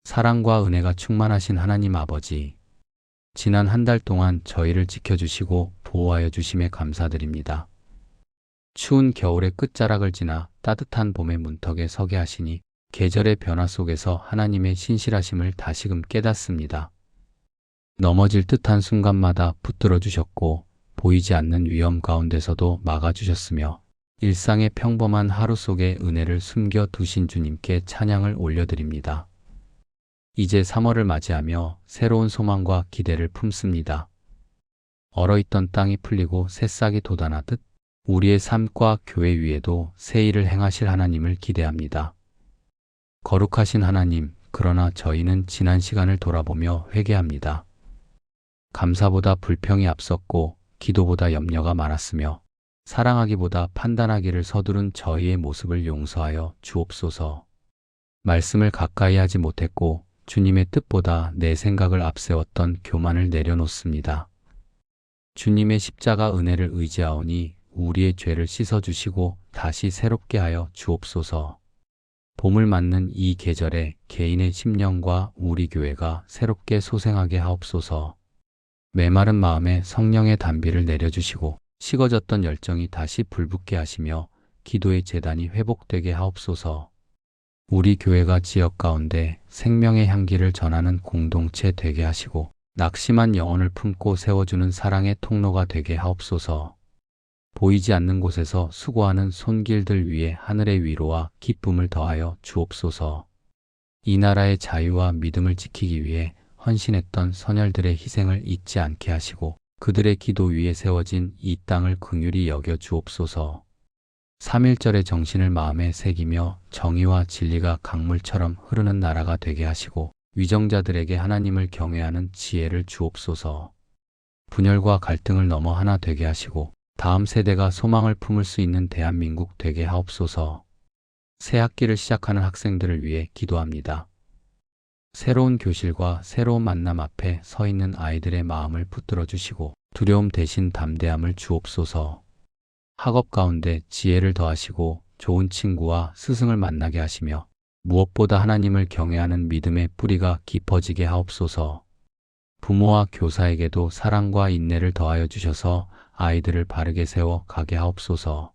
사랑과 은혜가 충만하신 하나님 아버지, 지난 한 달 동안 저희를 지켜주시고 보호하여 주심에 감사드립니다. 추운 겨울의 끝자락을 지나 따뜻한 봄의 문턱에 서게 하시니 계절의 변화 속에서 하나님의 신실하심을 다시금 깨닫습니다. 넘어질 듯한 순간마다 붙들어 주셨고 보이지 않는 위험 가운데서도 막아주셨으며 일상의 평범한 하루 속에 은혜를 숨겨 두신 주님께 찬양을 올려드립니다. 이제 3월을 맞이하며 새로운 소망과 기대를 품습니다. 얼어있던 땅이 풀리고 새싹이 돋아나듯 우리의 삶과 교회 위에도 새 일을 행하실 하나님을 기대합니다. 거룩하신 하나님, 그러나 저희는 지난 시간을 돌아보며 회개합니다. 감사보다 불평이 앞섰고 기도보다 염려가 많았으며 사랑하기보다 판단하기를 서두른 저희의 모습을 용서하여 주옵소서. 말씀을 가까이 하지 못했고 주님의 뜻보다 내 생각을 앞세웠던 교만을 내려놓습니다. 주님의 십자가 은혜를 의지하오니 우리의 죄를 씻어주시고 다시 새롭게 하여 주옵소서. 봄을 맞는 이 계절에 개인의 심령과 우리 교회가 새롭게 소생하게 하옵소서. 메마른 마음에 성령의 단비를 내려주시고 식어졌던 열정이 다시 불붙게 하시며 기도의 제단이 회복되게 하옵소서. 우리 교회가 지역 가운데 생명의 향기를 전하는 공동체 되게 하시고 낙심한 영혼을 품고 세워주는 사랑의 통로가 되게 하옵소서. 보이지 않는 곳에서 수고하는 손길들 위에 하늘의 위로와 기쁨을 더하여 주옵소서. 이 나라의 자유와 믿음을 지키기 위해 헌신했던 선열들의 희생을 잊지 않게 하시고 그들의 기도 위에 세워진 이 땅을 긍휼히 여겨 주옵소서. 3.1절의 정신을 마음에 새기며 정의와 진리가 강물처럼 흐르는 나라가 되게 하시고 위정자들에게 하나님을 경외하는 지혜를 주옵소서. 분열과 갈등을 넘어 하나 되게 하시고 다음 세대가 소망을 품을 수 있는 대한민국 되게 하옵소서. 새 학기를 시작하는 학생들을 위해 기도합니다. 새로운 교실과 새로운 만남 앞에 서 있는 아이들의 마음을 붙들어 주시고 두려움 대신 담대함을 주옵소서. 학업 가운데 지혜를 더하시고 좋은 친구와 스승을 만나게 하시며 무엇보다 하나님을 경외하는 믿음의 뿌리가 깊어지게 하옵소서. 부모와 교사에게도 사랑과 인내를 더하여 주셔서 아이들을 바르게 세워 가게 하옵소서.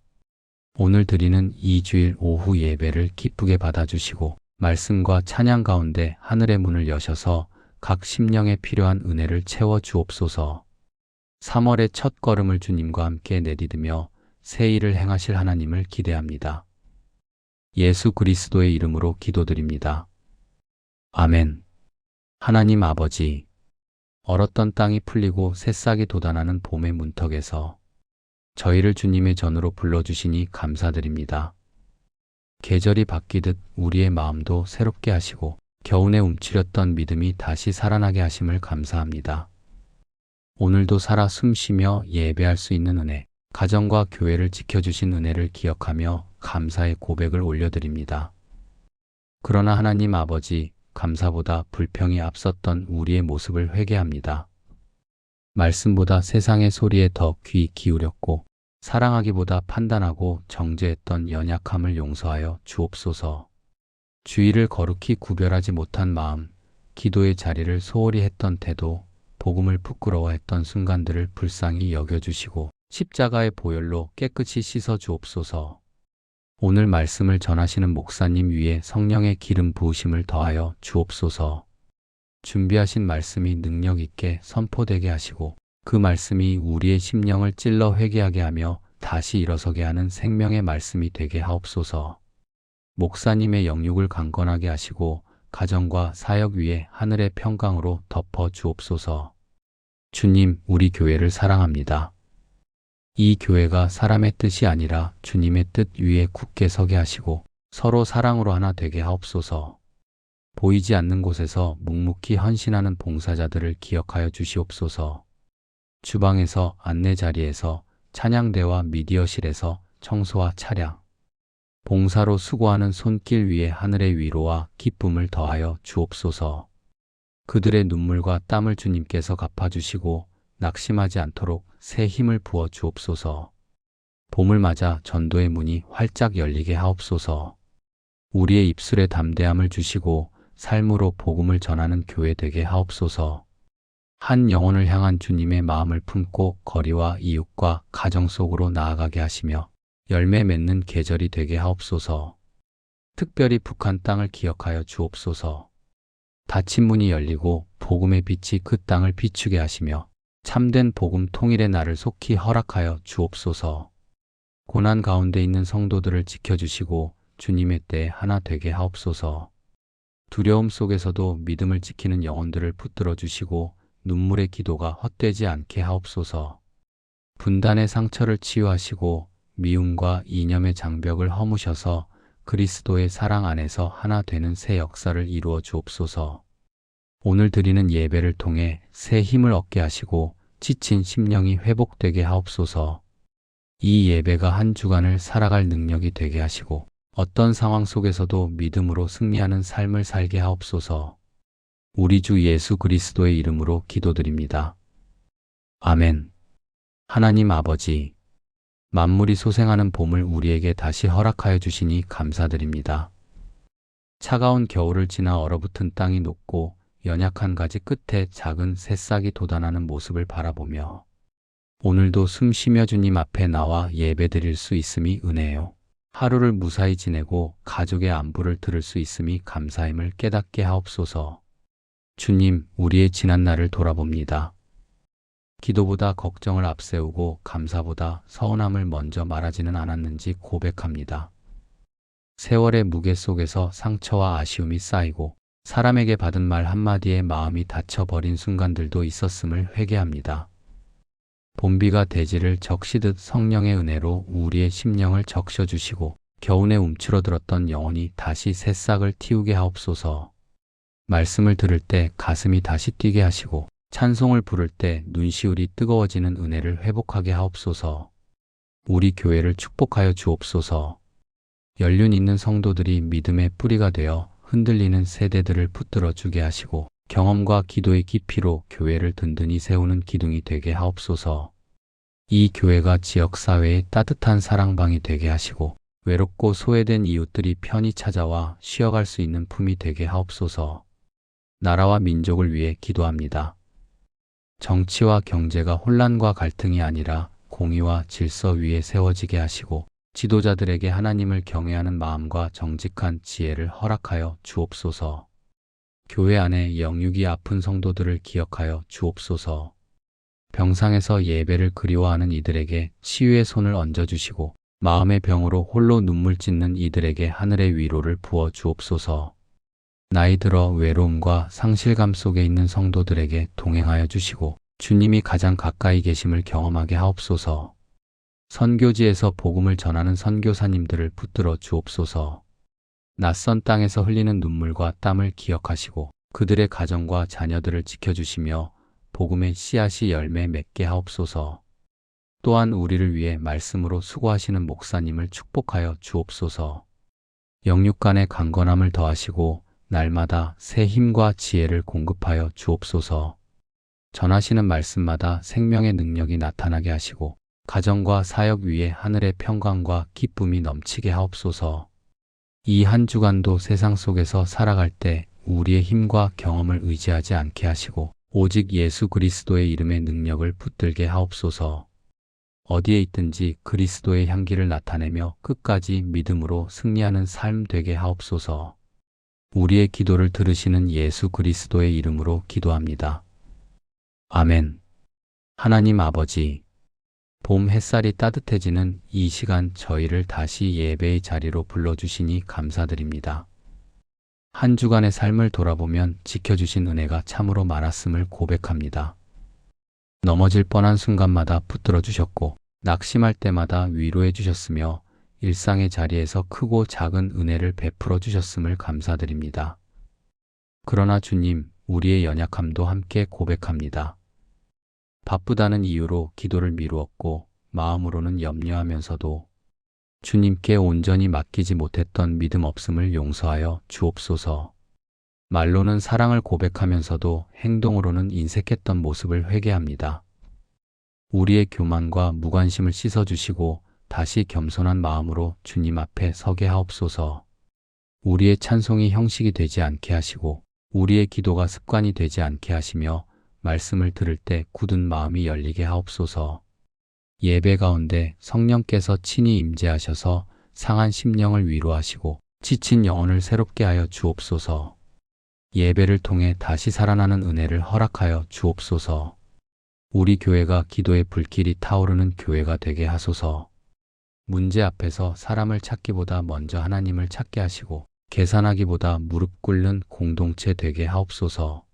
오늘 드리는 이 주일 오후 예배를 기쁘게 받아주시고 말씀과 찬양 가운데 하늘의 문을 여셔서 각 심령에 필요한 은혜를 채워 주옵소서. 3월의 첫 걸음을 주님과 함께 내디디며 새 일을 행하실 하나님을 기대합니다. 예수 그리스도의 이름으로 기도드립니다. 아멘. 하나님 아버지, 얼었던 땅이 풀리고 새싹이 돋아나는 봄의 문턱에서 저희를 주님의 전으로 불러주시니 감사드립니다. 계절이 바뀌듯 우리의 마음도 새롭게 하시고 겨우내 움츠렸던 믿음이 다시 살아나게 하심을 감사합니다. 오늘도 살아 숨쉬며 예배할 수 있는 은혜, 가정과 교회를 지켜주신 은혜를 기억하며 감사의 고백을 올려드립니다. 그러나 하나님 아버지, 감사보다 불평이 앞섰던 우리의 모습을 회개합니다. 말씀보다 세상의 소리에 더 귀 기울였고 사랑하기보다 판단하고 정죄했던 연약함을 용서하여 주옵소서. 주의를 거룩히 구별하지 못한 마음, 기도의 자리를 소홀히 했던 태도, 복음을 부끄러워했던 순간들을 불쌍히 여겨주시고 십자가의 보혈로 깨끗이 씻어 주옵소서. 오늘 말씀을 전하시는 목사님 위에 성령의 기름 부으심을 더하여 주옵소서. 준비하신 말씀이 능력 있게 선포되게 하시고 그 말씀이 우리의 심령을 찔러 회개하게 하며 다시 일어서게 하는 생명의 말씀이 되게 하옵소서. 목사님의 영육을 강건하게 하시고 가정과 사역 위에 하늘의 평강으로 덮어 주옵소서. 주님, 우리 교회를 사랑합니다. 이 교회가 사람의 뜻이 아니라 주님의 뜻 위에 굳게 서게 하시고 서로 사랑으로 하나 되게 하옵소서. 보이지 않는 곳에서 묵묵히 헌신하는 봉사자들을 기억하여 주시옵소서. 주방에서, 안내 자리에서, 찬양대와 미디어실에서, 청소와 차량, 봉사로 수고하는 손길 위에 하늘의 위로와 기쁨을 더하여 주옵소서. 그들의 눈물과 땀을 주님께서 갚아주시고 낙심하지 않도록 새 힘을 부어 주옵소서. 봄을 맞아 전도의 문이 활짝 열리게 하옵소서. 우리의 입술에 담대함을 주시고 삶으로 복음을 전하는 교회 되게 하옵소서. 한 영혼을 향한 주님의 마음을 품고 거리와 이웃과 가정 속으로 나아가게 하시며 열매 맺는 계절이 되게 하옵소서. 특별히 북한 땅을 기억하여 주옵소서. 닫힌 문이 열리고 복음의 빛이 그 땅을 비추게 하시며 참된 복음 통일의 날을 속히 허락하여 주옵소서. 고난 가운데 있는 성도들을 지켜주시고 주님의 때에 하나 되게 하옵소서. 두려움 속에서도 믿음을 지키는 영혼들을 붙들어 주시고 눈물의 기도가 헛되지 않게 하옵소서. 분단의 상처를 치유하시고 미움과 이념의 장벽을 허무셔서 그리스도의 사랑 안에서 하나 되는 새 역사를 이루어 주옵소서. 오늘 드리는 예배를 통해 새 힘을 얻게 하시고 지친 심령이 회복되게 하옵소서. 이 예배가 한 주간을 살아갈 능력이 되게 하시고 어떤 상황 속에서도 믿음으로 승리하는 삶을 살게 하옵소서. 우리 주 예수 그리스도의 이름으로 기도드립니다. 아멘. 하나님 아버지, 만물이 소생하는 봄을 우리에게 다시 허락하여 주시니 감사드립니다. 차가운 겨울을 지나 얼어붙은 땅이 녹고 연약한 가지 끝에 작은 새싹이 돋아나는 모습을 바라보며 오늘도 숨 쉬며 주님 앞에 나와 예배드릴 수 있음이 은혜요. 하루를 무사히 지내고 가족의 안부를 들을 수 있음이 감사임을 깨닫게 하옵소서. 주님, 우리의 지난 날을 돌아봅니다. 기도보다 걱정을 앞세우고 감사보다 서운함을 먼저 말하지는 않았는지 고백합니다. 세월의 무게 속에서 상처와 아쉬움이 쌓이고 사람에게 받은 말 한마디에 마음이 다쳐버린 순간들도 있었음을 회개합니다. 봄비가 대지를 적시듯 성령의 은혜로 우리의 심령을 적셔주시고 겨우내 움츠러들었던 영혼이 다시 새싹을 틔우게 하옵소서. 말씀을 들을 때 가슴이 다시 뛰게 하시고 찬송을 부를 때 눈시울이 뜨거워지는 은혜를 회복하게 하옵소서. 우리 교회를 축복하여 주옵소서. 연륜 있는 성도들이 믿음의 뿌리가 되어 흔들리는 세대들을 붙들어 주게 하시고 경험과 기도의 깊이로 교회를 든든히 세우는 기둥이 되게 하옵소서. 이 교회가 지역사회의 따뜻한 사랑방이 되게 하시고 외롭고 소외된 이웃들이 편히 찾아와 쉬어갈 수 있는 품이 되게 하옵소서. 나라와 민족을 위해 기도합니다. 정치와 경제가 혼란과 갈등이 아니라 공의와 질서 위에 세워지게 하시고 지도자들에게 하나님을 경외하는 마음과 정직한 지혜를 허락하여 주옵소서. 교회 안에 영육이 아픈 성도들을 기억하여 주옵소서. 병상에서 예배를 그리워하는 이들에게 치유의 손을 얹어주시고 마음의 병으로 홀로 눈물 찢는 이들에게 하늘의 위로를 부어 주옵소서. 나이 들어 외로움과 상실감 속에 있는 성도들에게 동행하여 주시고 주님이 가장 가까이 계심을 경험하게 하옵소서. 선교지에서 복음을 전하는 선교사님들을 붙들어 주옵소서. 낯선 땅에서 흘리는 눈물과 땀을 기억하시고 그들의 가정과 자녀들을 지켜주시며 복음의 씨앗이 열매 맺게 하옵소서. 또한 우리를 위해 말씀으로 수고하시는 목사님을 축복하여 주옵소서. 영육 간의 강건함을 더하시고 날마다 새 힘과 지혜를 공급하여 주옵소서. 전하시는 말씀마다 생명의 능력이 나타나게 하시고 가정과 사역 위에 하늘의 평강과 기쁨이 넘치게 하옵소서. 이 한 주간도 세상 속에서 살아갈 때 우리의 힘과 경험을 의지하지 않게 하시고 오직 예수 그리스도의 이름의 능력을 붙들게 하옵소서. 어디에 있든지 그리스도의 향기를 나타내며 끝까지 믿음으로 승리하는 삶 되게 하옵소서. 우리의 기도를 들으시는 예수 그리스도의 이름으로 기도합니다. 아멘. 하나님 아버지, 봄 햇살이 따뜻해지는 이 시간 저희를 다시 예배의 자리로 불러주시니 감사드립니다. 한 주간의 삶을 돌아보면 지켜주신 은혜가 참으로 많았음을 고백합니다. 넘어질 뻔한 순간마다 붙들어 주셨고 낙심할 때마다 위로해 주셨으며 일상의 자리에서 크고 작은 은혜를 베풀어 주셨음을 감사드립니다. 그러나 주님, 우리의 연약함도 함께 고백합니다. 바쁘다는 이유로 기도를 미루었고 마음으로는 염려하면서도 주님께 온전히 맡기지 못했던 믿음 없음을 용서하여 주옵소서. 말로는 사랑을 고백하면서도 행동으로는 인색했던 모습을 회개합니다. 우리의 교만과 무관심을 씻어주시고 다시 겸손한 마음으로 주님 앞에 서게 하옵소서. 우리의 찬송이 형식이 되지 않게 하시고 우리의 기도가 습관이 되지 않게 하시며 말씀을 들을 때 굳은 마음이 열리게 하옵소서. 예배 가운데 성령께서 친히 임재하셔서 상한 심령을 위로하시고 지친 영혼을 새롭게 하여 주옵소서. 예배를 통해 다시 살아나는 은혜를 허락하여 주옵소서. 우리 교회가 기도의 불길이 타오르는 교회가 되게 하소서. 문제 앞에서 사람을 찾기보다 먼저 하나님을 찾게 하시고 계산하기보다 무릎 꿇는 공동체 되게 하옵소서.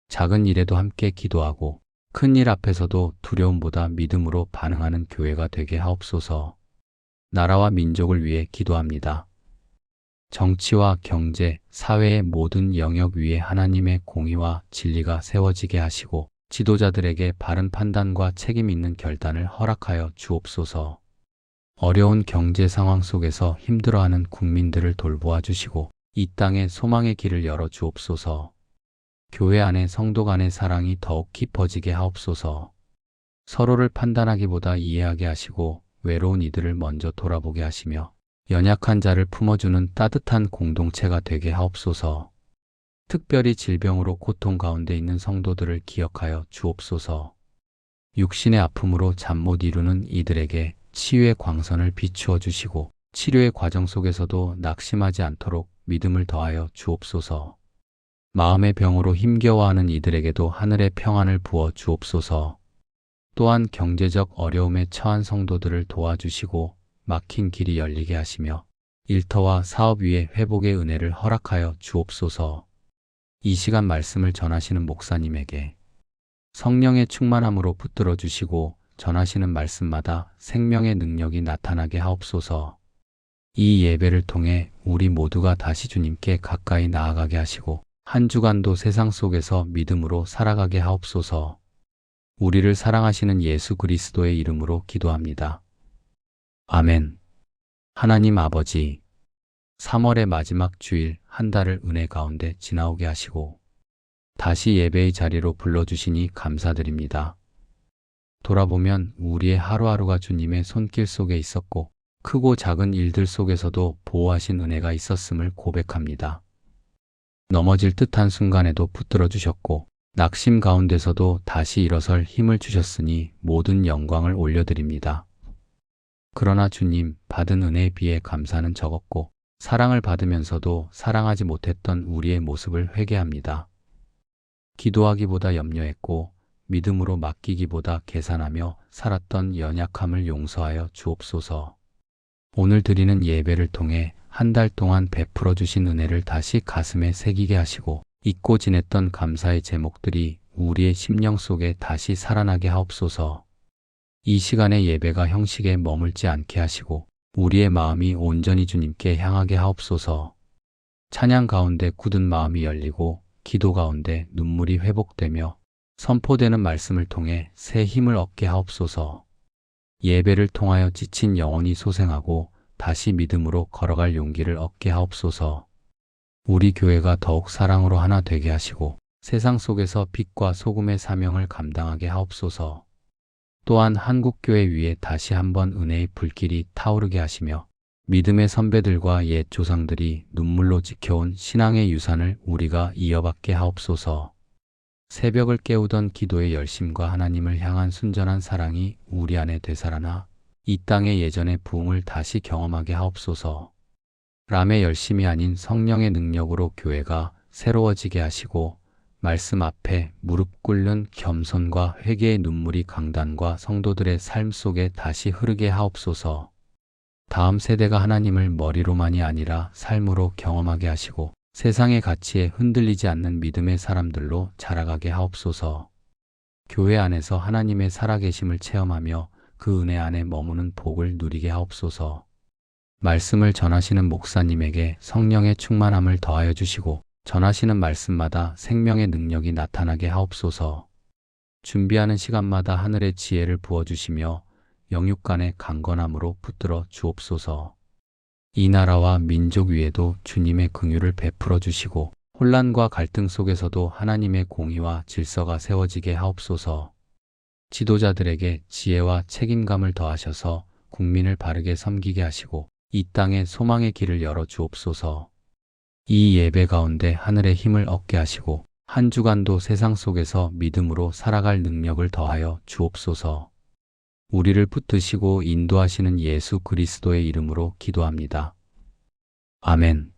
작은 일에도 함께 기도하고 큰 일 앞에서도 두려움보다 믿음으로 반응하는 교회가 되게 하옵소서. 나라와 민족을 위해 기도합니다. 정치와 경제, 사회의 모든 영역 위에 하나님의 공의와 진리가 세워지게 하시고 지도자들에게 바른 판단과 책임 있는 결단을 허락하여 주옵소서. 어려운 경제 상황 속에서 힘들어하는 국민들을 돌보아 주시고 이 땅에 소망의 길을 열어 주옵소서. 교회 안에 성도 간의 사랑이 더욱 깊어지게 하옵소서. 서로를 판단하기보다 이해하게 하시고 외로운 이들을 먼저 돌아보게 하시며 연약한 자를 품어주는 따뜻한 공동체가 되게 하옵소서. 특별히 질병으로 고통 가운데 있는 성도들을 기억하여 주옵소서. 육신의 아픔으로 잠 못 이루는 이들에게 치유의 광선을 비추어 주시고 치료의 과정 속에서도 낙심하지 않도록 믿음을 더하여 주옵소서. 마음의 병으로 힘겨워하는 이들에게도 하늘의 평안을 부어 주옵소서. 또한 경제적 어려움에 처한 성도들을 도와주시고 막힌 길이 열리게 하시며 일터와 사업 위에 회복의 은혜를 허락하여 주옵소서. 이 시간 말씀을 전하시는 목사님에게 성령의 충만함으로 붙들어 주시고 전하시는 말씀마다 생명의 능력이 나타나게 하옵소서. 이 예배를 통해 우리 모두가 다시 주님께 가까이 나아가게 하시고 한 주간도 세상 속에서 믿음으로 살아가게 하옵소서. 우리를 사랑하시는 예수 그리스도의 이름으로 기도합니다. 아멘. 하나님 아버지, 3월의 마지막 주일 한 달을 은혜 가운데 지나오게 하시고 다시 예배의 자리로 불러주시니 감사드립니다. 돌아보면 우리의 하루하루가 주님의 손길 속에 있었고 크고 작은 일들 속에서도 보호하신 은혜가 있었음을 고백합니다. 넘어질 듯한 순간에도 붙들어 주셨고 낙심 가운데서도 다시 일어설 힘을 주셨으니 모든 영광을 올려드립니다. 그러나 주님, 받은 은혜에 비해 감사는 적었고 사랑을 받으면서도 사랑하지 못했던 우리의 모습을 회개합니다. 기도하기보다 염려했고 믿음으로 맡기기보다 계산하며 살았던 연약함을 용서하여 주옵소서. 오늘 드리는 예배를 통해 한 달 동안 베풀어 주신 은혜를 다시 가슴에 새기게 하시고 잊고 지냈던 감사의 제목들이 우리의 심령 속에 다시 살아나게 하옵소서. 이 시간의 예배가 형식에 머물지 않게 하시고 우리의 마음이 온전히 주님께 향하게 하옵소서. 찬양 가운데 굳은 마음이 열리고 기도 가운데 눈물이 회복되며 선포되는 말씀을 통해 새 힘을 얻게 하옵소서. 예배를 통하여 지친 영혼이 소생하고 다시 믿음으로 걸어갈 용기를 얻게 하옵소서. 우리 교회가 더욱 사랑으로 하나 되게 하시고 세상 속에서 빛과 소금의 사명을 감당하게 하옵소서. 또한 한국교회 위에 다시 한번 은혜의 불길이 타오르게 하시며 믿음의 선배들과 옛 조상들이 눈물로 지켜온 신앙의 유산을 우리가 이어받게 하옵소서. 새벽을 깨우던 기도의 열심과 하나님을 향한 순전한 사랑이 우리 안에 되살아나 이 땅의 예전의 부흥을 다시 경험하게 하옵소서. 람의 열심이 아닌 성령의 능력으로 교회가 새로워지게 하시고 말씀 앞에 무릎 꿇는 겸손과 회개의 눈물이 강단과 성도들의 삶 속에 다시 흐르게 하옵소서. 다음 세대가 하나님을 머리로만이 아니라 삶으로 경험하게 하시고 세상의 가치에 흔들리지 않는 믿음의 사람들로 자라가게 하옵소서. 교회 안에서 하나님의 살아계심을 체험하며 그 은혜 안에 머무는 복을 누리게 하옵소서. 말씀을 전하시는 목사님에게 성령의 충만함을 더하여 주시고 전하시는 말씀마다 생명의 능력이 나타나게 하옵소서. 준비하는 시간마다 하늘의 지혜를 부어주시며 영육간의 강건함으로 붙들어 주옵소서. 이 나라와 민족 위에도 주님의 긍휼을 베풀어 주시고 혼란과 갈등 속에서도 하나님의 공의와 질서가 세워지게 하옵소서. 지도자들에게 지혜와 책임감을 더하셔서 국민을 바르게 섬기게 하시고 이 땅에 소망의 길을 열어 주옵소서. 이 예배 가운데 하늘의 힘을 얻게 하시고 한 주간도 세상 속에서 믿음으로 살아갈 능력을 더하여 주옵소서. 우리를 붙드시고 인도하시는 예수 그리스도의 이름으로 기도합니다. 아멘.